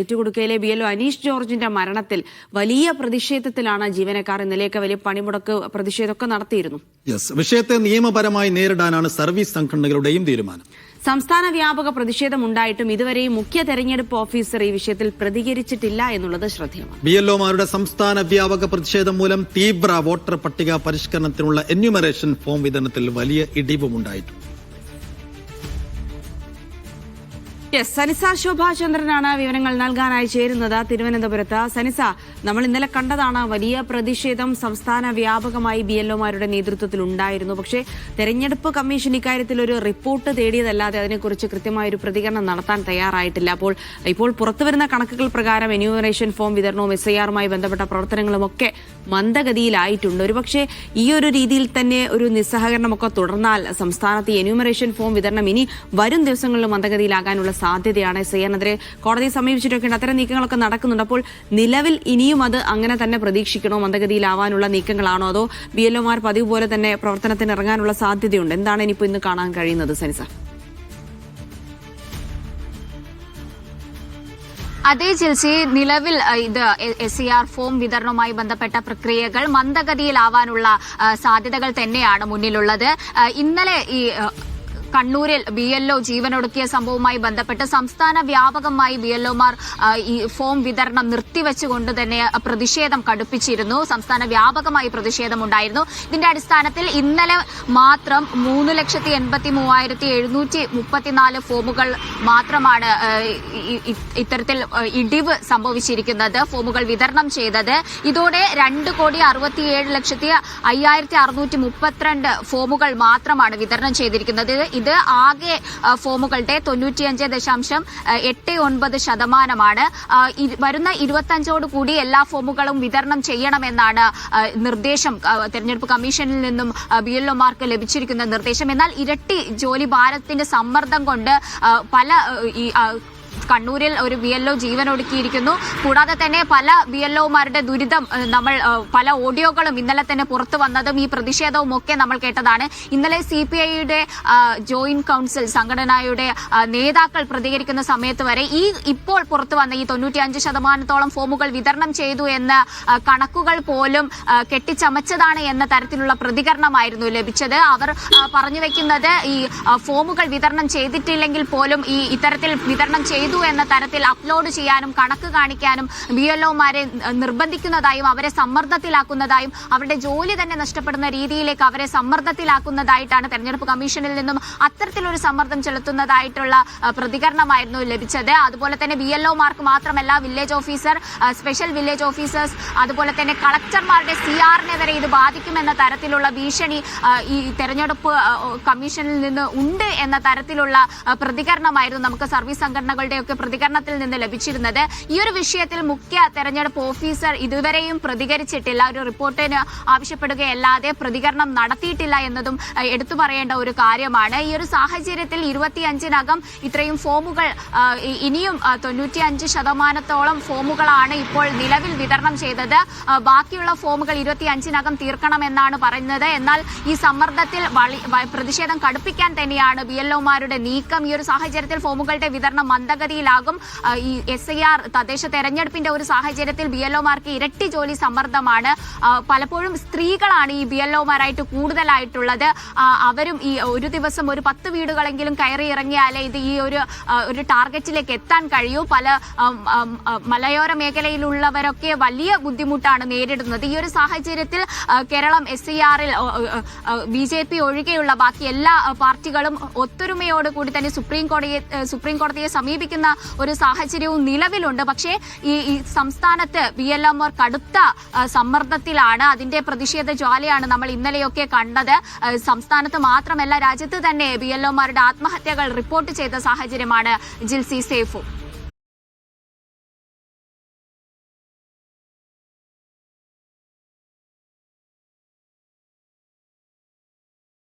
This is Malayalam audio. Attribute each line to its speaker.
Speaker 1: ഏറ്റുകുടുക്കയിലെ BLO അനീഷ് ജോർജിന്റെ മരണത്തിൽ വലിയ പ്രതിഷേധത്തിലാണ് ജീവനക്കാർ. ഇന്നലെയൊക്കെ വലിയ പണിമുടക്ക് പ്രതിഷേധമൊക്കെ നടത്തിയിരുന്നു.
Speaker 2: വിഷയത്തെ നിയമപരമായി നേരിടാനാണ് സർവീസ് സംഘടനകളുടെയും തീരുമാനം.
Speaker 1: സംസ്ഥാന വ്യാപക പ്രതിഷേധമുണ്ടായിട്ടും ഇതുവരെയും മുഖ്യ തെരഞ്ഞെടുപ്പ് ഓഫീസർ ഈ വിഷയത്തിൽ പ്രതികരിച്ചിട്ടില്ല എന്നുള്ളത് ശ്രദ്ധേയമാണ്.
Speaker 2: BLOമാരുടെ സംസ്ഥാന വ്യാപക പ്രതിഷേധം മൂലം തീവ്ര വോട്ടർ പട്ടിക പരിഷ്കരണത്തിനുള്ള എന്യൂമറേഷൻ ഫോം വിതരണത്തിൽ വലിയ ഇടിവുമുണ്ടായിട്ടുണ്ട്.
Speaker 1: സനിസ ശോഭാചന്ദ്രനാണ് വിവരങ്ങൾ നൽകാനായി ചേരുന്നത് തിരുവനന്തപുരത്ത്. സനിസ, നമ്മൾ ഇന്നലെ കണ്ടതാണ് വലിയ പ്രതിഷേധം സംസ്ഥാന വ്യാപകമായി BLOമാരുടെ നേതൃത്വത്തിൽ ഉണ്ടായിരുന്നു. പക്ഷേ തെരഞ്ഞെടുപ്പ് കമ്മീഷൻ ഇക്കാര്യത്തിൽ ഒരു റിപ്പോർട്ട് തേടിയതല്ലാതെ അതിനെക്കുറിച്ച് കൃത്യമായൊരു പ്രതികരണം നടത്താൻ തയ്യാറായിട്ടില്ല. ഇപ്പോൾ പുറത്തുവരുന്ന കണക്കുകൾ പ്രകാരം എന്യൂമറേഷൻ ഫോം വിതരണവും SIRമായി ബന്ധപ്പെട്ട പ്രവർത്തനങ്ങളുമൊക്കെ മന്ദഗതിയിലായിട്ടുണ്ട്. ഒരുപക്ഷെ ഈ ഒരു രീതിയിൽ തന്നെ ഒരു നിസ്സഹകരണമൊക്കെ തുടർന്നാൽ സംസ്ഥാനത്ത് എന്യൂമറേഷൻ ഫോം വിതരണം ഇനി വരും ദിവസങ്ങളിൽ മന്ദഗതിയിലാകാനുള്ള സാധ്യതയാണ്. SIRനെതിരെ കോടതിയെ സമീപിച്ചിട്ടൊക്കെയാണ് അത്തരം നീക്കങ്ങളൊക്കെ നടക്കുന്നുണ്ട്. അപ്പോൾ നിലവിൽ ഇനിയും അത് അങ്ങനെ തന്നെ പ്രതീക്ഷിക്കണോ? മന്ദഗതിയിലാവാനുള്ള നീക്കങ്ങളാണോ, അതോ BLOമാർ പതിവ് പോലെ തന്നെ പ്രവർത്തനത്തിന് ഇറങ്ങാനുള്ള സാധ്യതയുണ്ട്? എന്താണ് ഇനിയിപ്പോൾ ഇന്ന് കാണാൻ കഴിയുന്നത് സനിസ?
Speaker 3: അതേ ജിൽസി, നിലവിൽ ഇത് SIR ഫോം വിതരണവുമായി ബന്ധപ്പെട്ട പ്രക്രിയകൾ മന്ദഗതിയിലാവാനുള്ള സാധ്യതകൾ തന്നെയാണ് മുന്നിലുള്ളത്. ഇന്നലെ ഈ കണ്ണൂരിൽ BLO ജീവനൊടുക്കിയ സംഭവവുമായി ബന്ധപ്പെട്ട് സംസ്ഥാന വ്യാപകമായി BLOമാർ ഈ ഫോം വിതരണം നിർത്തിവെച്ചുകൊണ്ട് തന്നെ പ്രതിഷേധം കടുപ്പിച്ചിരുന്നു. സംസ്ഥാന വ്യാപകമായി പ്രതിഷേധമുണ്ടായിരുന്നു. ഇതിന്റെ അടിസ്ഥാനത്തിൽ ഇന്നലെ മാത്രം 3,83,734 ഫോമുകൾ മാത്രമാണ് ഇത്തരത്തിൽ ഇടിവ് സംഭവിച്ചിരിക്കുന്നത്, ഫോമുകൾ വിതരണം ചെയ്തത്. ഇതോടെ 2,67,5,632 ഫോമുകൾ മാത്രമാണ് വിതരണം ചെയ്തിരിക്കുന്നത്. ഇത് ആകെ ഫോമുകളുടെ 95.89%. വരുന്ന 25 കൂടി എല്ലാ ഫോമുകളും വിതരണം ചെയ്യണമെന്നാണ് നിർദ്ദേശം, തെരഞ്ഞെടുപ്പ് കമ്മീഷനിൽ നിന്നും BLOമാർക്ക് ലഭിച്ചിരിക്കുന്ന നിർദ്ദേശം. എന്നാൽ ഇരട്ടി ജോലി ഭാരത്തിന്റെ സമ്മർദ്ദം കൊണ്ട് കണ്ണൂരിൽ ഒരു BLO ജീവനൊടുക്കിയിരിക്കുന്നു. കൂടാതെ തന്നെ പല BLOമാരുടെ ദുരിതം നമ്മൾ പല ഓഡിയോകളും ഇന്നലെ തന്നെ പുറത്തു വന്നതും ഈ പ്രതിഷേധവും ഒക്കെ നമ്മൾ കേട്ടതാണ്. ഇന്നലെ CPIയുടെ ജോയിന്റ് കൌൺസിൽ സംഘടനയുടെ നേതാക്കൾ പ്രതികരിക്കുന്ന സമയത്ത് വരെ ഇപ്പോൾ പുറത്തു വന്ന ഈ 95% ഫോമുകൾ വിതരണം ചെയ്തു എന്ന കണക്കുകൾ പോലും കെട്ടിച്ചമച്ചതാണ് എന്ന തരത്തിലുള്ള പ്രതികരണമായിരുന്നു ലഭിച്ചത്. അവർ പറഞ്ഞു വെക്കുന്നത് ഈ ഫോമുകൾ വിതരണം ചെയ്തിട്ടില്ലെങ്കിൽ പോലും ഇത്തരത്തിൽ വിതരണം ചെയ്തു എന്ന തരത്തിൽ അപ്ലോഡ് ചെയ്യാനും കണക്ക് കാണിക്കാനും BLOമാരെ നിർബന്ധിക്കുന്നതായും അവരെ സമ്മർദ്ദത്തിലാക്കുന്നതായും അവരുടെ ജോലി തന്നെ നഷ്ടപ്പെടുന്ന രീതിയിലേക്ക് അവരെ സമ്മർദ്ദത്തിലാക്കുന്നതായിട്ടാണ് തെരഞ്ഞെടുപ്പ് കമ്മീഷനിൽ നിന്നും അത്തരത്തിലൊരു സമ്മർദ്ദം ചെലുത്തുന്നതായിട്ടുള്ള പ്രതികരണമായിരുന്നു ലഭിച്ചത്. അതുപോലെ തന്നെ BLOമാർക്ക് മാത്രമല്ല, village officer, special village officers, അതുപോലെ തന്നെ കളക്ടർമാരുടെ CRനെ വരെ ഇത് ബാധിക്കുമെന്ന തരത്തിലുള്ള ഭീഷണി ഈ തെരഞ്ഞെടുപ്പ് കമ്മീഷനിൽ നിന്ന് ഉണ്ട് എന്ന തരത്തിലുള്ള പ്രതികരണമായിരുന്നു നമുക്ക് സർവീസ് സംഘടനകളുടെയൊക്കെ പ്രതികരണത്തിൽ നിന്ന് ലഭിച്ചിരുന്നത്. ഈ ഒരു വിഷയത്തിൽ മുഖ്യ തെരഞ്ഞെടുപ്പ് ഓഫീസർ ഇതുവരെയും പ്രതികരിച്ചിട്ടില്ല. ഒരു റിപ്പോർട്ടിന് ആവശ്യപ്പെടുകയല്ലാതെ പ്രതികരണം നടത്തിയിട്ടില്ല എന്നതും എടുത്തു പറയേണ്ട ഒരു കാര്യമാണ്. ഈ ഒരു സാഹചര്യത്തിൽ 25-നകം ഇത്രയും ഫോമുകൾ, ഇനിയും 95% ഫോമുകളാണ് ഇപ്പോൾ നിലവിൽ വിതരണം ചെയ്തത്. ബാക്കിയുള്ള ഫോമുകൾ 25-നകം തീർക്കണമെന്നാണ് പറയുന്നത്. എന്നാൽ ഈ സമ്മർദ്ദത്തിൽ പ്രതിഷേധം കടുപ്പിക്കാൻ തന്നെയാണ് BLOമാരുടെ നീക്കം. ഈ ഒരു സാഹചര്യത്തിൽ ഫോമുകളുടെ വിതരണം മന്ദഗതിയിലാകും. ഈ SIR തദ്ദേശ തെരഞ്ഞെടുപ്പിന്റെ ഒരു സാഹചര്യത്തിൽ BLOമാർക്ക് ഇരട്ടി ജോലി സമ്മർദ്ദമാണ്. പലപ്പോഴും സ്ത്രീകളാണ് ഈ BLOമാരായിട്ട് കൂടുതലായിട്ടുള്ളത്. അവരും ഈ ഒരു ദിവസം ഒരു 10 വീടുകളെങ്കിലും കയറി ഇറങ്ങിയാലേ ഇത് ഈ ഒരു ടാർഗറ്റിലേക്ക് എത്താൻ കഴിയൂ. പല മലയോര മേഖലയിലുള്ളവരൊക്കെ വലിയ ബുദ്ധിമുട്ടാണ് നേരിടുന്നത്. ഈ ഒരു സാഹചര്യത്തിൽ കേരളം SIRൽ BJP ഒഴികെയുള്ള ബാക്കി എല്ലാ പാർട്ടികളും ഒത്തൊരുമയോടുകൂടി തന്നെ സുപ്രീം കോടതിയെ സമീപിക്കുന്ന ഒരു സാഹചര്യവും നിലവിലുണ്ട്. പക്ഷേ ഈ സംസ്ഥാനത്ത് BLOമാർ കടുത്ത സമ്മർദ്ദത്തിലാണ്. അതിന്റെ പ്രതിഷേധ ജ്വാലയാണ് നമ്മൾ ഇന്നലെയൊക്കെ കണ്ടത്. സംസ്ഥാനത്ത് മാത്രമല്ല, രാജ്യത്ത് തന്നെ BLOമാരുടെ ആത്മഹത്യകൾ റിപ്പോർട്ട് ചെയ്ത സാഹചര്യമാണ് ജിൽസി. സേഫു.